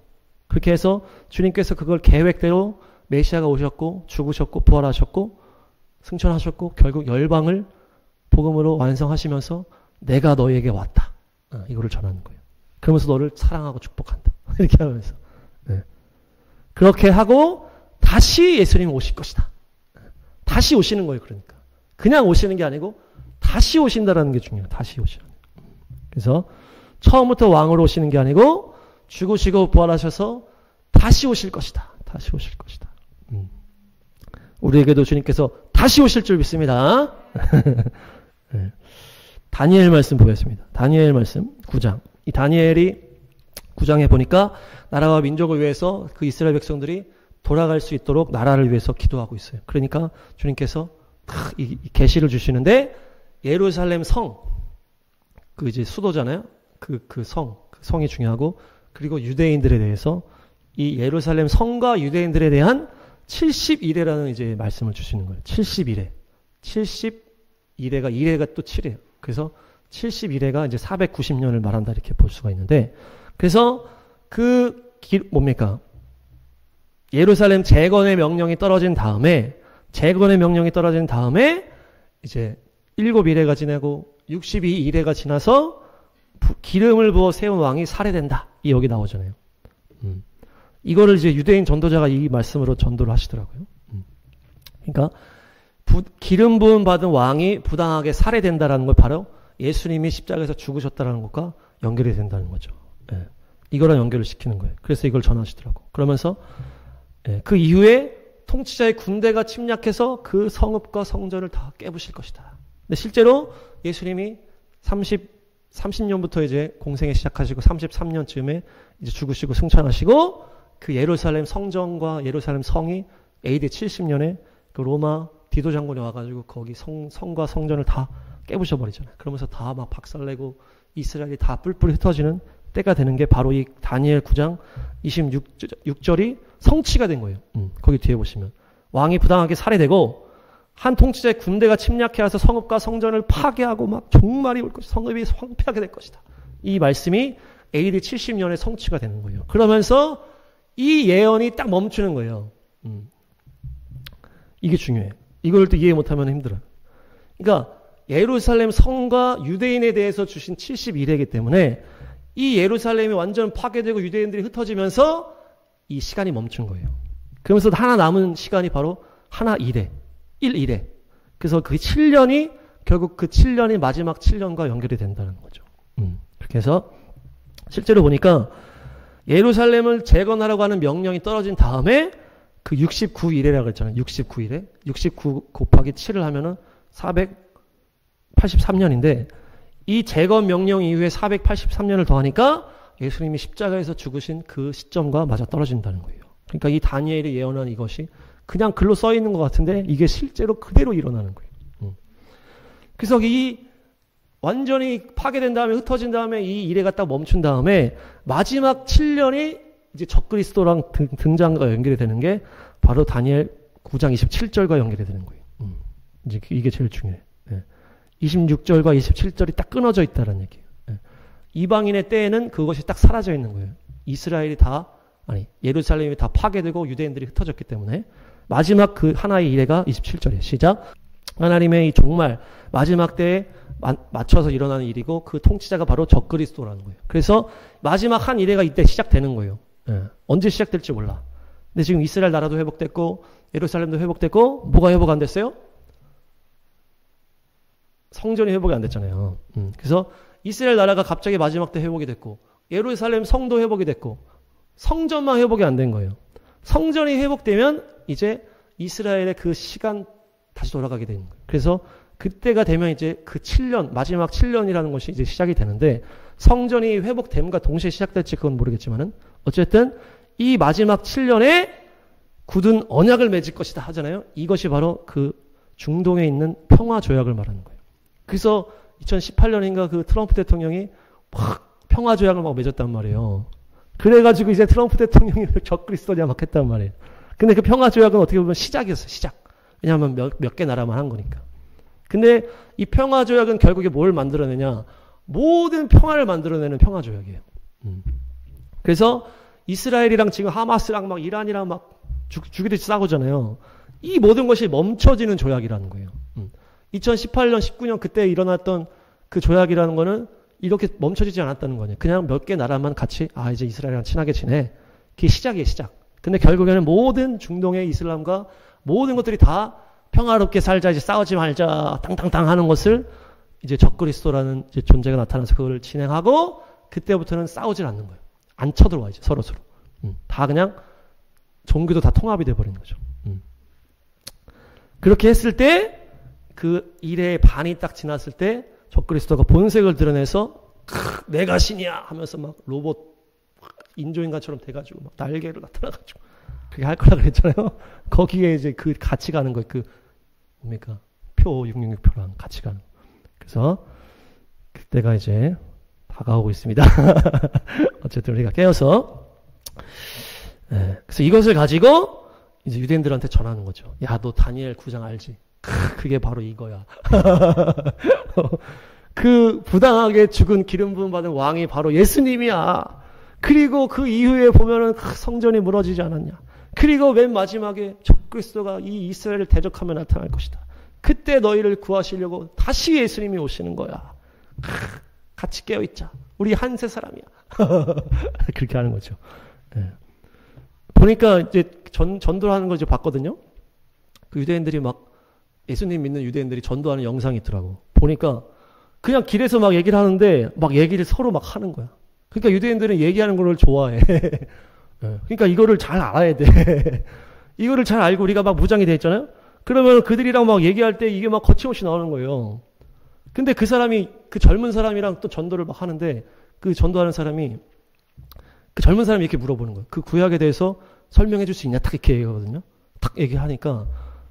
그렇게 해서 주님께서 그걸 계획대로 메시아가 오셨고 죽으셨고 부활하셨고 승천하셨고 결국 열방을 복음으로 완성하시면서 내가 너희에게 왔다. 이거를 전하는 거예요. 그러면서 너를 사랑하고 축복한다. 이렇게 하면서. 그렇게 하고 다시 예수님이 오실 것이다. 다시 오시는 거예요. 그러니까. 그냥 오시는 게 아니고 다시 오신다라는 게 중요해요. 다시 오시는. 그래서 처음부터 왕으로 오시는 게 아니고 죽으시고 부활하셔서 다시 오실 것이다. 다시 오실 것이다. 우리에게도 주님께서 다시 오실 줄 믿습니다. 네. 다니엘 말씀 보겠습니다. 다니엘 말씀 9장. 이 다니엘이 9장에 보니까 나라와 민족을 위해서 그 이스라엘 백성들이 돌아갈 수 있도록 나라를 위해서 기도하고 있어요. 그러니까 주님께서 이 계시를 주시는데 예루살렘 성, 그 이제 수도잖아요. 그 성이 중요하고, 그리고 유대인들에 대해서 이 예루살렘 성과 유대인들에 대한 70일에라는 이제 말씀을 주시는 거예요. 70일에. 71회가 2회가 또 7회예요. 그래서 71회가 이제 490년을 말한다 이렇게 볼 수가 있는데, 그래서 뭡니까? 예루살렘 재건의 명령이 떨어진 다음에 이제 7일회가 지나고 62일회가 지나서 기름을 부어 세운 왕이 살해된다. 이 여기 나오잖아요. 이거를 이제 유대인 전도자가 이 말씀으로 전도를 하시더라고요. 그러니까 기름 부음 받은 왕이 부당하게 살해된다라는 걸 바로 예수님이 십자가에서 죽으셨다라는 것과 연결이 된다는 거죠. 예. 이거랑 연결을 시키는 거예요. 그래서 이걸 전하시더라고. 그러면서 그 이후에 통치자의 군대가 침략해서 그 성읍과 성전을 다 깨부실 것이다. 근데 실제로 예수님이 30년부터 이제 공생에 시작하시고 33년쯤에 이제 죽으시고 승천하시고 그 예루살렘 성전과 예루살렘 성이 AD 70년에 그 로마 디도 장군이 와가지고 거기 성과 성전을 다 깨부셔버리잖아요. 그러면서 다 막 박살내고 이스라엘이 다 뿔뿔이 흩어지는 때가 되는 게 바로 이 다니엘 9장 26절이 성취가 된 거예요. 거기 뒤에 보시면 왕이 부당하게 살해되고 한 통치자의 군대가 침략해와서 성읍과 성전을 파괴하고 막 종말이 올 것이다. 성읍이 황폐하게 될 것이다. 이 말씀이 AD 70년에 성취가 되는 거예요. 그러면서 이 예언이 딱 멈추는 거예요. 이게 중요해요. 이걸 또 이해 못하면 힘들어요. 그러니까 예루살렘 성과 유대인에 대해서 주신 71회이기 때문에 이 예루살렘이 완전 파괴되고 유대인들이 흩어지면서 이 시간이 멈춘 거예요. 그러면서 하나 남은 시간이 바로 하나 1일에. 그래서 그 7년이 결국 그 7년이 마지막 7년과 연결이 된다는 거죠. 그렇게 해서 실제로 보니까 예루살렘을 재건하라고 하는 명령이 떨어진 다음에 그 69일이라고 했잖아요. 69일에. 69 곱하기 7을 하면은 483년인데 이 재건 명령 이후에 483년을 더하니까 예수님이 십자가에서 죽으신 그 시점과 맞아 떨어진다는 거예요. 그러니까 이 다니엘이 예언한 이것이 그냥 글로 써 있는 것 같은데 이게 실제로 그대로 일어나는 거예요. 그래서 이 완전히 파괴된 다음에 흩어진 다음에 이 일회가 딱 멈춘 다음에 마지막 7년이 이제 적그리스도랑 등장과 연결이 되는 게 바로 다니엘 9장 27절과 연결이 되는 거예요. 이제 이게 제일 중요해요. 26절과 27절이 딱 끊어져 있다는 얘기예요. 이방인의 때에는 그것이 딱 사라져 있는 거예요. 예루살렘이 다 파괴되고 유대인들이 흩어졌기 때문에 마지막 그 하나의 일회가 27절이에요. 시작. 하나님의 이 정말 마지막 때에 맞춰서 일어나는 일이고 그 통치자가 바로 적그리스도라는 거예요. 그래서 마지막 한 일회가 이때 시작되는 거예요. 언제 시작될지 몰라. 근데 지금 이스라엘 나라도 회복됐고 예루살렘도 회복됐고 뭐가 회복 안 됐어요? 성전이 회복이 안 됐잖아요. 그래서 이스라엘 나라가 갑자기 마지막 때 회복이 됐고 예루살렘 성도 회복이 됐고 성전만 회복이 안 된 거예요. 성전이 회복되면 이제 이스라엘의 그 시간 다시 돌아가게 되는 거예요. 그래서 그때가 되면 이제 그 7년, 마지막 7년이라는 것이 이제 시작이 되는데 성전이 회복됨과 동시에 시작될지 그건 모르겠지만은 어쨌든 이 마지막 7년에 굳은 언약을 맺을 것이다 하잖아요. 이것이 바로 그 중동에 있는 평화 조약을 말하는 거예요. 그래서 2018년인가 그 트럼프 대통령이 막 평화 조약을 막 맺었단 말이에요. 그래가지고 이제 트럼프 대통령이 적그리스도냐 막 했단 말이에요. 근데 그 평화 조약은 어떻게 보면 시작이었어요. 시작. 왜냐하면 몇 개 나라만 한 거니까. 근데 이 평화 조약은 결국에 뭘 만들어내냐? 모든 평화를 만들어내는 평화 조약이에요. 그래서 이스라엘이랑 지금 하마스랑 막 이란이랑 막 죽이듯이 싸우잖아요. 이 모든 것이 멈춰지는 조약이라는 거예요. 2018년, 19년 그때 일어났던 그 조약이라는 거는 이렇게 멈춰지지 않았다는 거예요. 그냥 몇 개 나라만 같이 이제 이스라엘이랑 친하게 지내. 그게 시작이에요, 시작. 근데 결국에는 모든 중동의 이슬람과 모든 것들이 다 평화롭게 살자, 이제 싸우지 말자, 땅땅땅 하는 것을 이제 적그리스도라는 이제 존재가 나타나서 그걸 진행하고 그때부터는 싸우질 않는 거예요. 안 쳐들어와, 이제 서로서로. 다 그냥 종교도 다 통합이 돼버리는 거죠. 그렇게 했을 때 그 일의 반이 딱 지났을 때 적그리스도가 본색을 드러내서 내가 신이야 하면서 막 로봇 인조인간처럼 돼가지고 막 날개로 나타나가지고 그렇게 할 거라 그랬잖아요. 거기에 이제 그 같이 가는 거예요. 그 뭡니까? 표 666표랑 같이 가는. 그래서 그때가 이제 다가오고 있습니다. 어쨌든 우리가 깨어서 그래서 이것을 가지고 이제 유대인들한테 전하는 거죠. 야, 너 다니엘 9장 알지? 그게 바로 이거야. 그 부당하게 죽은 기름 부음 받은 왕이 바로 예수님이야. 그리고 그 이후에 보면은 성전이 무너지지 않았냐. 그리고 맨 마지막에 적그리스도가 이 이스라엘을 대적하며 나타날 것이다. 그때 너희를 구하시려고 다시 예수님이 오시는 거야. 같이 깨어있자. 우리 한세 사람이야. 그렇게 하는 거죠. 네. 보니까 이제 전도를 하는 걸 이제 봤거든요. 그 유대인들이 막 예수님 믿는 유대인들이 전도하는 영상이 있더라고. 보니까 그냥 길에서 막 얘기를 하는데 막 얘기를 서로 막 하는 거야. 그러니까 유대인들은 얘기하는 걸 좋아해. 그러니까 이거를 잘 알아야 돼. 이거를 잘 알고 우리가 막 무장이 돼 있잖아요. 그러면 그들이랑 막 얘기할 때 이게 막 거침없이 나오는 거예요. 근데 그 사람이 그 젊은 사람이랑 또 전도를 막 하는데 그 전도하는 사람이 그 젊은 사람이 이렇게 물어보는 거예요. 그 구약에 대해서 설명해 줄 수 있냐? 딱 이렇게 얘기하거든요. 딱 얘기하니까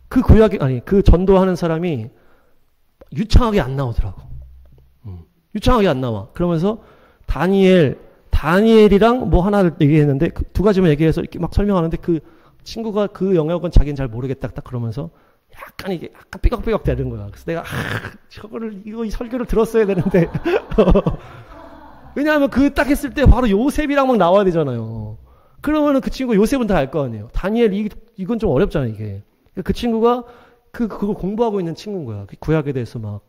그 구약이 아니 그 전도하는 사람이 유창하게 안 나오더라고. 유창하게 안 나와. 그러면서 다니엘이랑 뭐 하나를 얘기했는데 그 두 가지만 얘기해서 이렇게 막 설명하는데 그 친구가 그 영역은 자기는 잘 모르겠다 딱 그러면서 약간 이게 약간 삐걱삐걱 되는 거야. 그래서 내가 이 설교를 들었어야 되는데 왜냐하면 그 딱 했을 때 바로 요셉이랑 막 나와야 되잖아요. 그러면은 그 친구 요셉은 다 알 거 아니에요. 다니엘 이건 좀 어렵잖아요 이게. 그 친구가 그걸 공부하고 있는 친구인 거야. 그 구약에 대해서 막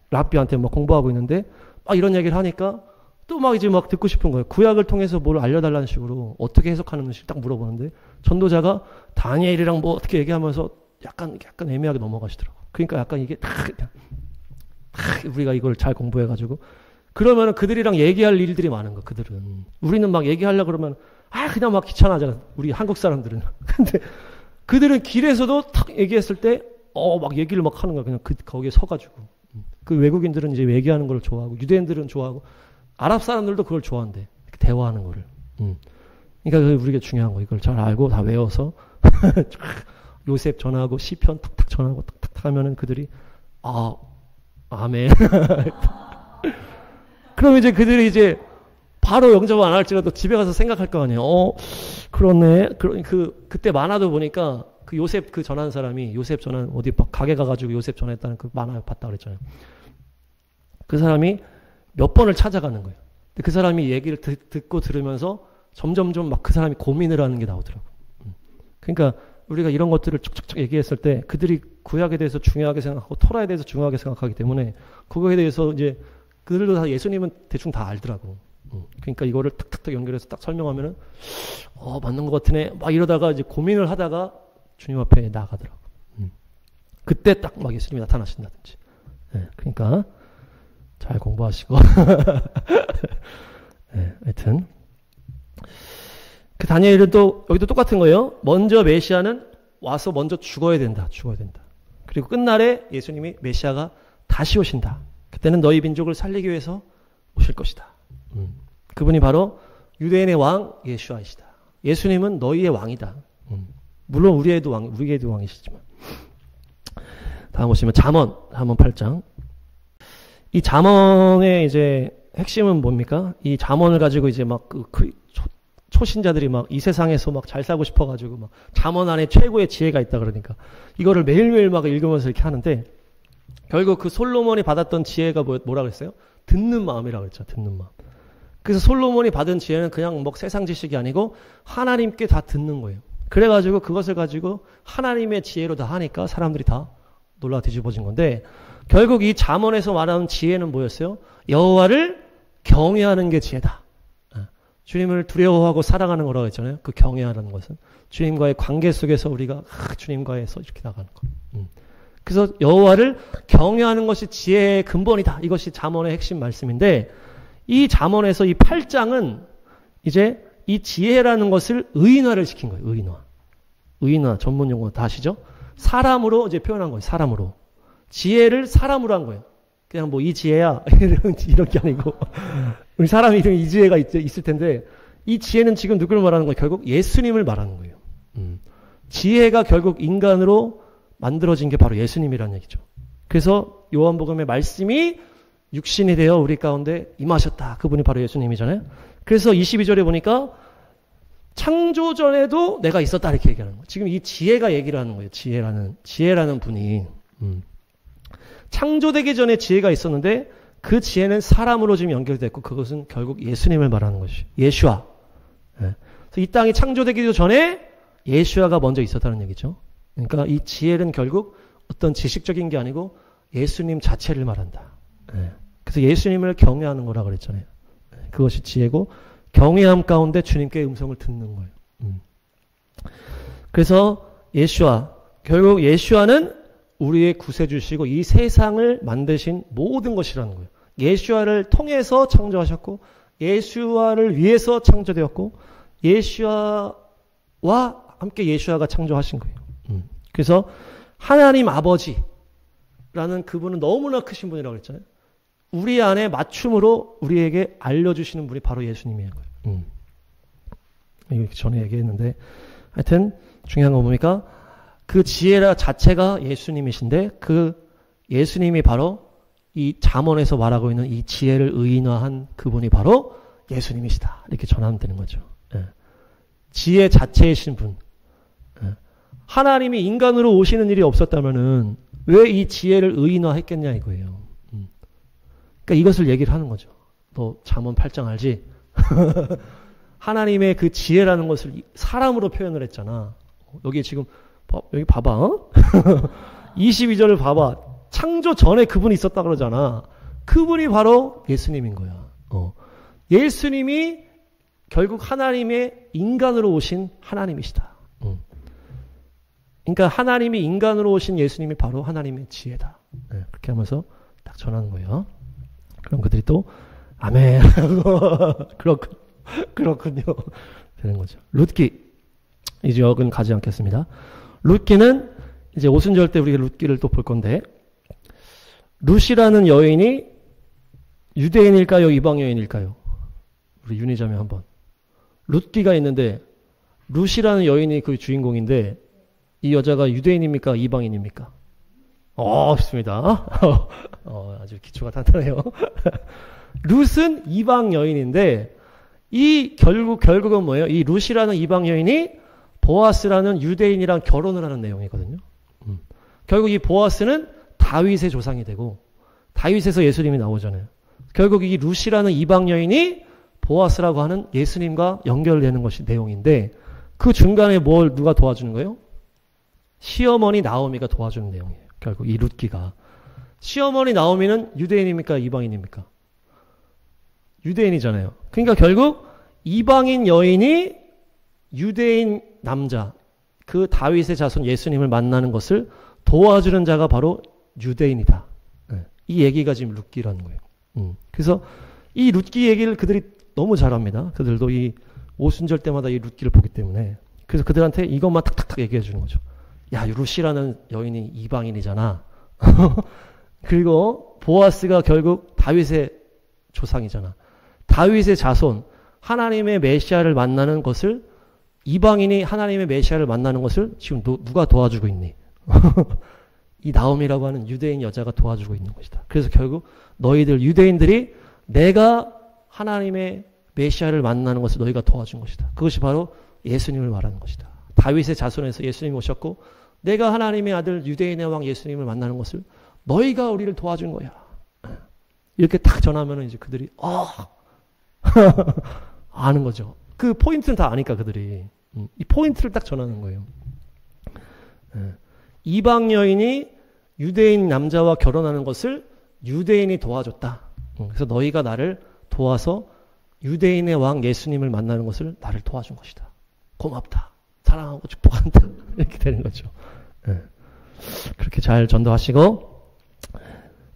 랍비한테 막 공부하고 있는데 막 이런 얘기를 하니까 또 막 이제 막 듣고 싶은 거예요. 구약을 통해서 뭘 알려달라는 식으로 어떻게 해석하는지 딱 물어보는데 전도자가 다니엘이랑 뭐 어떻게 얘기하면서 약간 애매하게 넘어가시더라고. 그러니까 약간 이게 우리가 이걸 잘 공부해가지고 그러면은 그들이랑 얘기할 일들이 많은 거. 그들은 우리는 막 얘기하려고 그러면 그냥 막 귀찮아하잖아. 우리 한국 사람들은. 근데 그들은 길에서도 탁 얘기했을 때 막 얘기를 막 하는 거야. 그냥 거기에 서가지고. 그 외국인들은 이제 얘기하는 걸 좋아하고 유대인들은 좋아하고 아랍 사람들도 그걸 좋아한대. 대화하는 거를. 그러니까 우리가 중요한 거. 이걸 잘 알고 다 외워서 요셉 전하고 시편 탁탁 전하고 탁탁 하면은 그들이 아멘. 그럼 이제 그들이 이제 바로 영접 안 할지라도 집에 가서 생각할 거 아니에요. 그렇네. 그때 만화도 보니까 그 요셉 그 전한 사람이 요셉 전한 어디 가게 가가지고 요셉 전했다는 그 만화 봤다 그랬잖아요. 그 사람이 몇 번을 찾아가는 거예요. 근데 그 사람이 얘기를 듣고 들으면서 점점점 막 그 사람이 고민을 하는 게 나오더라고요. 그러니까 우리가 이런 것들을 쭉쭉쭉 얘기했을 때 그들이 구약에 대해서 중요하게 생각하고 토라에 대해서 중요하게 생각하기 때문에 그거에 대해서 이제 그들도 다 예수님은 대충 다 알더라고. 그러니까 이거를 탁탁탁 연결해서 딱 설명하면은 맞는 것 같으네. 막 이러다가 이제 고민을 하다가 주님 앞에 나가더라고. 그때 딱 막 예수님이 나타나신다든지. 그러니까 잘 공부하시고. 하여튼 그 다니엘은 또 여기도 똑같은 거예요. 먼저 메시아는 와서 먼저 죽어야 된다. 그리고 끝날에 예수님이 메시아가 다시 오신다. 그때는 너희 민족을 살리기 위해서 오실 것이다. 그분이 바로 유대인의 왕 예수아이시다. 예수님은 너희의 왕이다. 물론 우리에도 왕이시지만. 다음 보시면 잠언 8장. 이 잠언의 이제 핵심은 뭡니까? 이 잠언을 가지고 이제 막 초신자들이 막 이 세상에서 막 잘 살고 싶어가지고 막 잠언 안에 최고의 지혜가 있다 그러니까 이거를 매일매일 막 읽으면서 이렇게 하는데 결국 그 솔로몬이 받았던 지혜가 뭐라 그랬어요? 듣는 마음이라고 그랬죠. 듣는 마음. 그래서 솔로몬이 받은 지혜는 그냥 뭐 세상 지식이 아니고 하나님께 다 듣는 거예요. 그래가지고 그것을 가지고 하나님의 지혜로 다 하니까 사람들이 다 놀라 뒤집어진 건데 결국 이 잠언에서 말하는 지혜는 뭐였어요? 여호와를 경외하는 게 지혜다. 주님을 두려워하고 사랑하는 거라고 했잖아요. 그 경외하라는 것은 주님과의 관계 속에서 우리가 주님과에서 이렇게 나가는 거. 그래서 여호와를 경외하는 것이 지혜의 근본이다. 이것이 잠언의 핵심 말씀인데 이 잠언에서 이 8장은 이제 이 지혜라는 것을 의인화를 시킨 거예요. 의인화 전문 용어 다 아시죠? 사람으로 이제 표현한 거예요. 사람으로. 지혜를 사람으로 한 거예요. 그냥 뭐 이 지혜야 이런 게 아니고 우리 사람 이름이 이 지혜가 있을 텐데 이 지혜는 지금 누구를 말하는 거예요? 결국 예수님을 말하는 거예요. 지혜가 결국 인간으로 만들어진 게 바로 예수님이라는 얘기죠. 그래서 요한복음의 말씀이 육신이 되어 우리 가운데 임하셨다. 그분이 바로 예수님이잖아요. 그래서 22절에 보니까 창조 전에도 내가 있었다 이렇게 얘기하는 거예요. 지금 이 지혜가 얘기를 하는 거예요. 지혜라는 분이 창조되기 전에 지혜가 있었는데 그 지혜는 사람으로 지금 연결됐고 그것은 결국 예수님을 말하는 것이 예슈아. 네. 그래서 이 땅이 창조되기도 전에 예슈아가 먼저 있었다는 얘기죠. 그러니까 이 지혜는 결국 어떤 지식적인 게 아니고 예수님 자체를 말한다. 네. 그래서 예수님을 경외하는 거라고 그랬잖아요. 네. 그것이 지혜고 경외함 가운데 주님께 음성을 듣는 거예요. 그래서 예슈아, 결국 예슈아는 우리의 구세주시고 이 세상을 만드신 모든 것이라는 거예요. 예슈아를 통해서 창조하셨고 예슈아를 위해서 창조되었고 예슈아와 함께 예슈아가 창조하신 거예요. 그래서 하나님 아버지라는 그분은 너무나 크신 분이라고 했잖아요. 우리 안에 맞춤으로 우리에게 알려주시는 분이 바로 예수님이에요. 이거 전에 얘기했는데 하여튼 중요한 거 보니까 그 지혜라 자체가 예수님이신데 그 예수님이 바로 이 잠언에서 말하고 있는 이 지혜를 의인화한 그분이 바로 예수님이시다. 이렇게 전하면 되는 거죠. 예. 지혜 자체이신 분. 예. 하나님이 인간으로 오시는 일이 없었다면은 왜 이 지혜를 의인화했겠냐 이거예요. 그러니까 이것을 얘기를 하는 거죠. 너 잠언 8장 알지? 하나님의 그 지혜라는 것을 사람으로 표현을 했잖아. 여기 지금 여기 봐봐. 22절을 봐봐. 창조 전에 그분이 있었다 그러잖아. 그분이 바로 예수님인 거야. 예수님이 결국 하나님의 인간으로 오신 하나님이시다. 그러니까 하나님이 인간으로 오신 예수님이 바로 하나님의 지혜다. 네, 그렇게 하면서 딱 전하는 거예요. 그럼 그들이 또 아멘 그렇군요 되는 거죠. 룻기 이 지역은 가지 않겠습니다. 룻기는 이제 오순절 때 우리가 룻기를 또 볼 건데 룻이라는 여인이 유대인일까요? 이방 여인일까요? 우리 윤희자매 한번. 룻기가 있는데 룻이라는 여인이 그 주인공인데 이 여자가 유대인입니까? 이방인입니까? 없습니다. 아주 기초가 탄탄해요. 룻은 이방 여인인데 이 결국은 뭐예요? 이 룻이라는 이방 여인이 보아스라는 유대인이랑 결혼을 하는 내용이거든요. 결국 이 보아스는 다윗의 조상이 되고 다윗에서 예수님이 나오잖아요. 결국 이 룻이라는 이방 여인이 보아스라고 하는 예수님과 연결되는 것이 내용인데 그 중간에 뭘 누가 도와주는 거예요? 시어머니 나오미가 도와주는 내용이에요. 결국 이 룻기가. 시어머니 나오미는 유대인입니까? 이방인입니까? 유대인이잖아요. 그러니까 결국 이방인 여인이 유대인 남자, 그 다윗의 자손 예수님을 만나는 것을 도와주는 자가 바로 유대인이다. 네. 이 얘기가 지금 룻기라는 거예요. 그래서 이 룻기 얘기를 그들이 너무 잘합니다. 그들도 이 오순절 때마다 이 룻기를 보기 때문에. 그래서 그들한테 이것만 탁탁탁 얘기해 주는 거죠. 야, 룻이라는 여인이 이방인이잖아. 그리고 보아스가 결국 다윗의 조상이잖아. 다윗의 자손, 하나님의 메시아를 만나는 것을 이방인이 하나님의 메시아를 만나는 것을 지금 누가 도와주고 있니? 이 나옴이라고 하는 유대인 여자가 도와주고 있는 것이다. 그래서 결국 너희들 유대인들이 내가 하나님의 메시아를 만나는 것을 너희가 도와준 것이다. 그것이 바로 예수님을 말하는 것이다. 다윗의 자손에서 예수님이 오셨고 내가 하나님의 아들 유대인의 왕 예수님을 만나는 것을 너희가 우리를 도와준 거야. 이렇게 딱 전하면 이제 그들이 아는 거죠. 그 포인트는 다 아니까 그들이 이 포인트를 딱 전하는 거예요. 이방 여인이 유대인 남자와 결혼하는 것을 유대인이 도와줬다. 그래서 너희가 나를 도와서 유대인의 왕 예수님을 만나는 것을 나를 도와준 것이다. 고맙다. 사랑하고 축복한다. 이렇게 되는 거죠. 그렇게 잘 전도하시고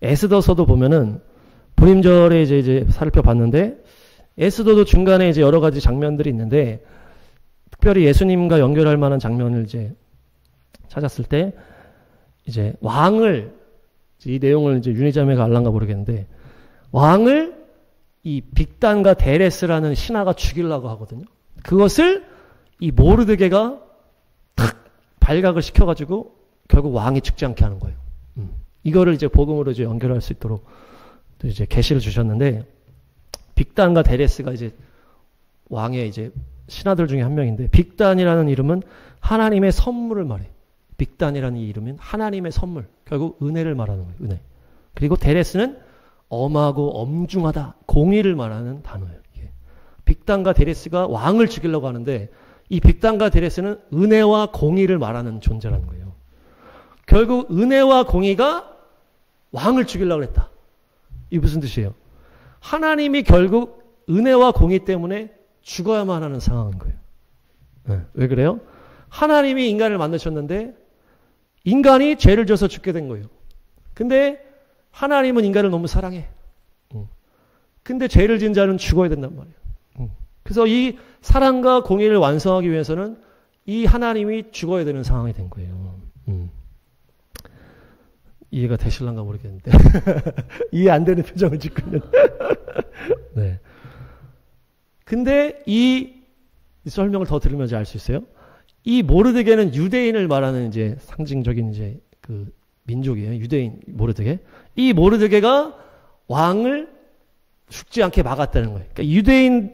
에스더서도 보면은 불임절에 이제 살펴봤는데 에스더도 중간에 이제 여러 가지 장면들이 있는데 특별히 예수님과 연결할 만한 장면을 이제 찾았을 때 이제 왕을 이 내용을 이제 윤희자매가 알란가 모르겠는데 왕을 이 빅단과 데레스라는 신하가 죽이려고 하거든요. 그것을 이 모르드게가 탁 발각을 시켜가지고 결국 왕이 죽지 않게 하는 거예요. 이거를 이제 복음으로 이제 연결할 수 있도록 또 이제 계시를 주셨는데 빅단과 데레스가 이제 왕의 이제 신하들 중에 한 명인데 빅단이라는 이름은 하나님의 선물을 말해. 빅단이라는 이 이름은 하나님의 선물. 결국 은혜를 말하는 거예요. 은혜. 그리고 데레스는 엄하고 엄중하다. 공의를 말하는 단어예요. 이게. 빅단과 데레스가 왕을 죽이려고 하는데 이 빅단과 데레스는 은혜와 공의를 말하는 존재라는 거예요. 결국 은혜와 공의가 왕을 죽이려고 했다. 이게 무슨 뜻이에요? 하나님이 결국 은혜와 공의 때문에 죽어야만 하는 상황인 거예요. 네. 왜 그래요? 하나님이 인간을 만드셨는데 인간이 죄를 져서 죽게 된 거예요. 근데 하나님은 인간을 너무 사랑해. 근데 죄를 지은 자는 죽어야 된단 말이에요. 그래서 이 사랑과 공의를 완성하기 위해서는 이 하나님이 죽어야 되는 상황이 된 거예요. 이해가 되실란가 모르겠는데 이해 안 되는 표정을 짓고 있는. 네. 근데 이 설명을 더 들으면 알 수 있어요. 이 모르드게는 유대인을 말하는 이제 상징적인 이제 그 민족이에요. 유대인 모르드게. 이 모르드게가 왕을 죽지 않게 막았다는 거예요. 그러니까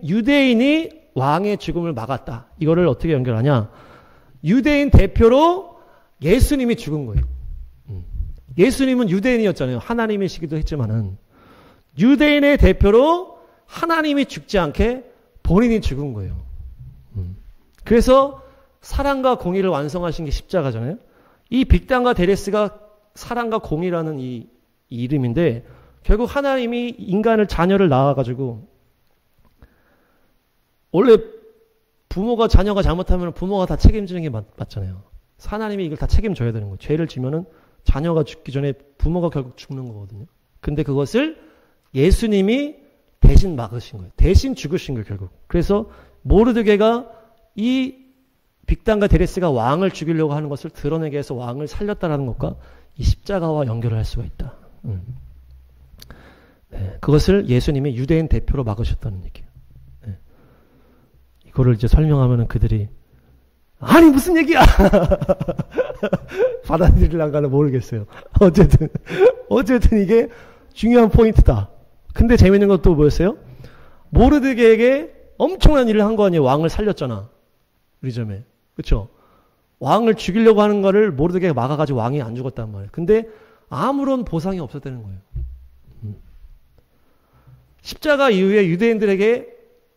유대인이 왕의 죽음을 막았다. 이거를 어떻게 연결하냐? 유대인 대표로 예수님이 죽은 거예요. 예수님은 유대인이었잖아요. 하나님이시기도 했지만은 유대인의 대표로 하나님이 죽지 않게 본인이 죽은 거예요. 그래서 사랑과 공의를 완성하신 게 십자가잖아요. 이 빅단과 데레스가 사랑과 공의라는 이 이름인데 결국 하나님이 인간을 자녀를 낳아가지고 원래 부모가 자녀가 잘못하면 부모가 다 책임지는 게 맞잖아요. 하나님이 이걸 다 책임져야 되는 거예요. 죄를 지면은 자녀가 죽기 전에 부모가 결국 죽는 거거든요. 근데 그것을 예수님이 대신 막으신 거예요. 대신 죽으신 거예요, 결국. 그래서 모르드게가 이 빅단과 데레스가 왕을 죽이려고 하는 것을 드러내게 해서 왕을 살렸다라는 것과 이 십자가와 연결을 할 수가 있다. 네, 그것을 예수님이 유대인 대표로 막으셨다는 얘기예요. 네. 이거를 이제 설명하면은 그들이 아니 무슨 얘기야? 받아들일란가는 모르겠어요. 어쨌든 이게 중요한 포인트다. 근데 재밌는 건 또 뭐였어요? 모르드게에게 엄청난 일을 한 거 아니에요. 왕을 살렸잖아. 우리 점에. 그렇죠? 왕을 죽이려고 하는 거를 모르드게가 막아가지고 왕이 안 죽었단 말이에요. 근데 아무런 보상이 없었다는 거예요. 십자가 이후에 유대인들에게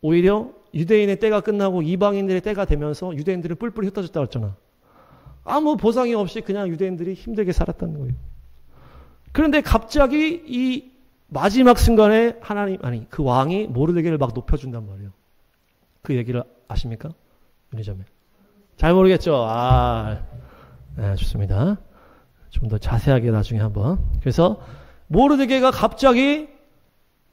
오히려 유대인의 때가 끝나고 이방인들의 때가 되면서 유대인들은 뿔뿔이 흩어졌다고 했잖아. 아무 보상이 없이 그냥 유대인들이 힘들게 살았다는 거예요. 그런데 갑자기 이 마지막 순간에 그 왕이 모르드게를 막 높여준단 말이에요. 그 얘기를 아십니까? 윤희자매. 잘 모르겠죠? 네, 좋습니다. 좀 더 자세하게 나중에 한번. 그래서 모르드게가 갑자기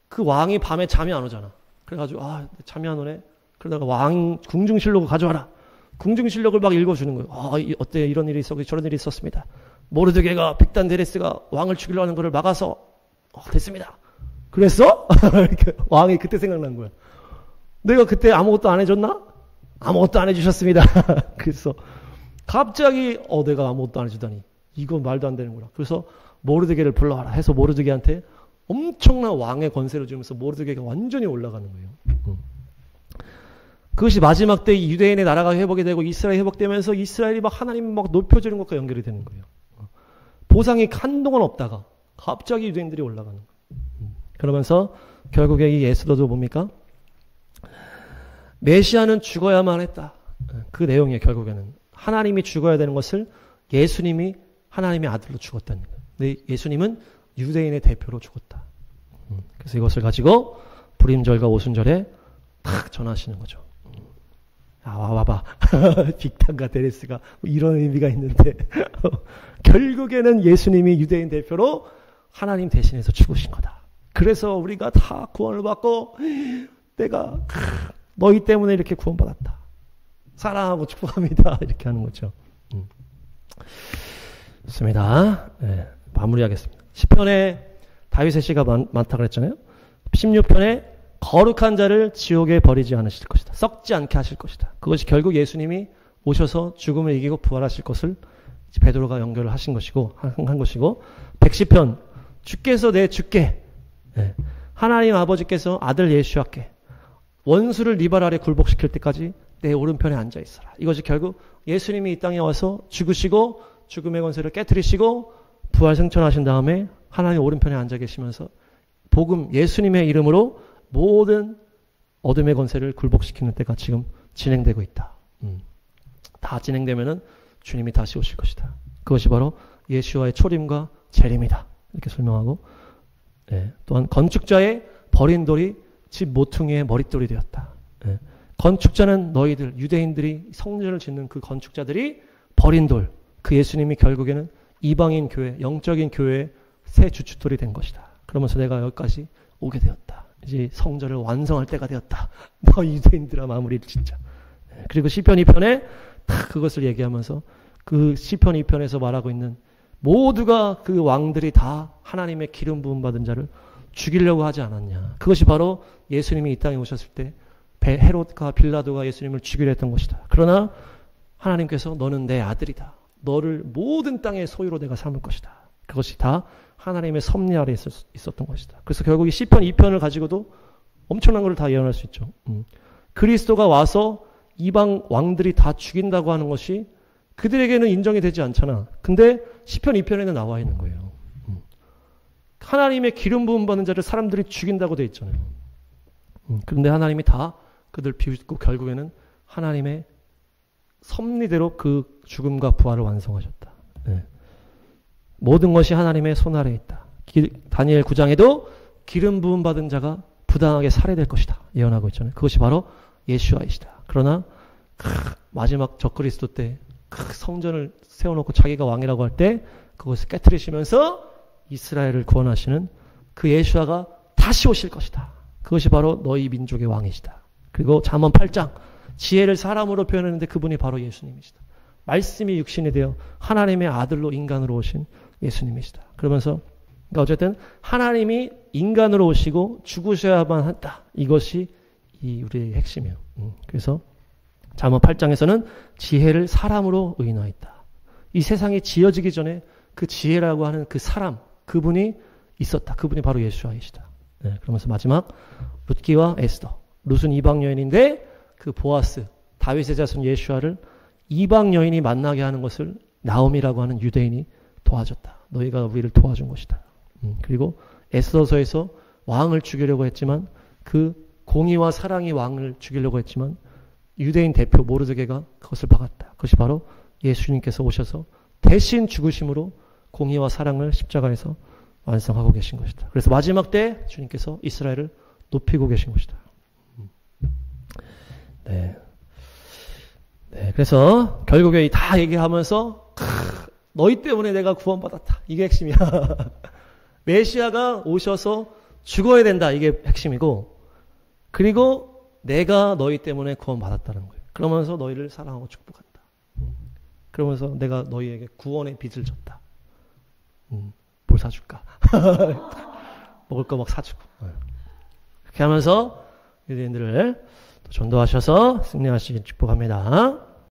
그 왕이 밤에 잠이 안 오잖아. 그래가지고 잠이 안 오네. 그러다가 왕 궁중실록을 가져와라. 궁중실록을 막 읽어주는 거예요. 어때 이런 일이 있었고 저런 일이 있었습니다. 모르드게가 빅단 데레스가 왕을 죽이려고 하는 것을 막아서 됐습니다. 그랬어? 왕이 그때 생각난 거야. 내가 그때 아무것도 안 해줬나? 아무것도 안 해주셨습니다. 그래서 갑자기 내가 아무것도 안 해주다니 이건 말도 안 되는구나. 그래서 모르드게를 불러와라 해서 모르드게한테 엄청난 왕의 권세를 주면서 모르드게가 완전히 올라가는 거예요. 그것이 마지막 때 유대인의 나라가 회복이 되고 이스라엘이 회복되면서 이스라엘이 막 하나님 막 높여주는 것과 연결이 되는 거예요. 보상이 한동안 없다가 갑자기 유대인들이 올라가는 거예요. 그러면서 결국에 이 예수도도 뭡니까? 메시아는 죽어야만 했다. 그 내용이에요. 결국에는 하나님이 죽어야 되는 것을 예수님이 하나님의 아들로 죽었다는 거예요. 근데 예수님은 유대인의 대표로 죽었다. 그래서 이것을 가지고 불임절과 오순절에 탁 전하시는 거죠. 와봐. 빅단과 데레스가 이런 의미가 있는데 결국에는 예수님이 유대인 대표로 하나님 대신해서 죽으신 거다. 그래서 우리가 다 구원을 받고 내가 너희 때문에 이렇게 구원받았다. 사랑하고 축복합니다. 이렇게 하는 거죠. 좋습니다. 네, 마무리하겠습니다. 10편에 다윗의 시가 많다고 그랬잖아요. 16편에 거룩한 자를 지옥에 버리지 않으실 것이다. 썩지 않게 하실 것이다. 그것이 결국 예수님이 오셔서 죽음을 이기고 부활하실 것을 베드로가 연결을 하신 것이고 한 것이고 110편 주께서 내 주께 예. 하나님 아버지께서 아들 예수와께 원수를 네 발 아래 굴복시킬 때까지 내 오른편에 앉아 있어라. 이것이 결국 예수님이 이 땅에 와서 죽으시고 죽음의 권세를 깨뜨리시고 부활 승천하신 다음에 하나님 오른편에 앉아 계시면서 복음 예수님의 이름으로 모든 어둠의 권세를 굴복시키는 때가 지금 진행되고 있다. 다 진행되면은 주님이 다시 오실 것이다. 그것이 바로 예수와의 초림과 재림이다. 이렇게 설명하고, 예. 또한 건축자의 버린 돌이 집 모퉁이의 머릿돌이 되었다. 예. 건축자는 너희들 유대인들이 성전을 짓는 그 건축자들이 버린 돌, 그 예수님이 결국에는 이방인 교회, 영적인 교회의 새 주춧돌이 된 것이다. 그러면서 내가 여기까지 오게 되었다. 이제 성전을 완성할 때가 되었다. 너 유대인들아 마무리를 진짜. 예. 그리고 시편 2편에 다 그것을 얘기하면서 그 시편 2편에서 말하고 있는 모두가 그 왕들이 다 하나님의 기름 부음 받은 자를 죽이려고 하지 않았냐. 그것이 바로 예수님이 이 땅에 오셨을 때 헤롯과 빌라도가 예수님을 죽이려 했던 것이다. 그러나 하나님께서 너는 내 아들이다. 너를 모든 땅의 소유로 내가 삼을 것이다. 그것이 다 하나님의 섭리 아래 있었던 것이다. 그래서 결국 이 시편 2편을 가지고도 엄청난 것을 다 예언할 수 있죠. 그리스도가 와서 이방 왕들이 다 죽인다고 하는 것이 그들에게는 인정이 되지 않잖아. 근데 시편 2편에는 나와 있는 거예요. 하나님의 기름 부음 받는 자를 사람들이 죽인다고 돼 있잖아요. 그런데 하나님이 다 그들 비웃고 결국에는 하나님의 섭리대로 그 죽음과 부활을 완성하셨다. 네. 모든 것이 하나님의 손 아래에 있다. 다니엘 9장에도 기름 부음 받은 자가 부당하게 살해될 것이다. 예언하고 있잖아요. 그것이 바로 예수와이시다. 그러나 마지막 적그리스도 때 성전을 세워놓고 자기가 왕이라고 할 때 그것을 깨트리시면서 이스라엘을 구원하시는 그 예수아가 다시 오실 것이다. 그것이 바로 너희 민족의 왕이시다. 그리고 잠언 8장 지혜를 사람으로 표현했는데 그분이 바로 예수님이시다. 말씀이 육신이 되어 하나님의 아들로 인간으로 오신 예수님이시다. 그러면서 그러니까 어쨌든 하나님이 인간으로 오시고 죽으셔야만 한다. 이것이 우리의 핵심이에요. 그래서 잠언 8장에서는 지혜를 사람으로 의인하였다. 이 세상이 지어지기 전에 그 지혜라고 하는 그 사람, 그분이 있었다. 그분이 바로 예수아이시다. 네, 그러면서 마지막 룻기와 에스더. 룻은 이방 여인인데 그 보아스, 다윗의 자손 예수아를 이방 여인이 만나게 하는 것을 나옴이라고 하는 유대인이 도와줬다. 너희가 우리를 도와준 것이다. 그리고 에스더서에서 왕을 죽이려고 했지만 그 공의와 사랑이 왕을 죽이려고 했지만 유대인 대표 모르드게가 그것을 막았다. 그것이 바로 예수님께서 오셔서 대신 죽으심으로 공의와 사랑을 십자가에서 완성하고 계신 것이다. 그래서 마지막 때 주님께서 이스라엘을 높이고 계신 것이다. 네. 네. 그래서 결국에 다 얘기하면서 너희 때문에 내가 구원받았다. 이게 핵심이야. 메시아가 오셔서 죽어야 된다. 이게 핵심이고 그리고 내가 너희 때문에 구원받았다는 거예요. 그러면서 너희를 사랑하고 축복한다. 그러면서 내가 너희에게 구원의 빚을 졌다. 뭘 사줄까? 먹을 거 막 사주고. 그렇게 하면서 유대인들을 또 전도하셔서 승리하시길 축복합니다.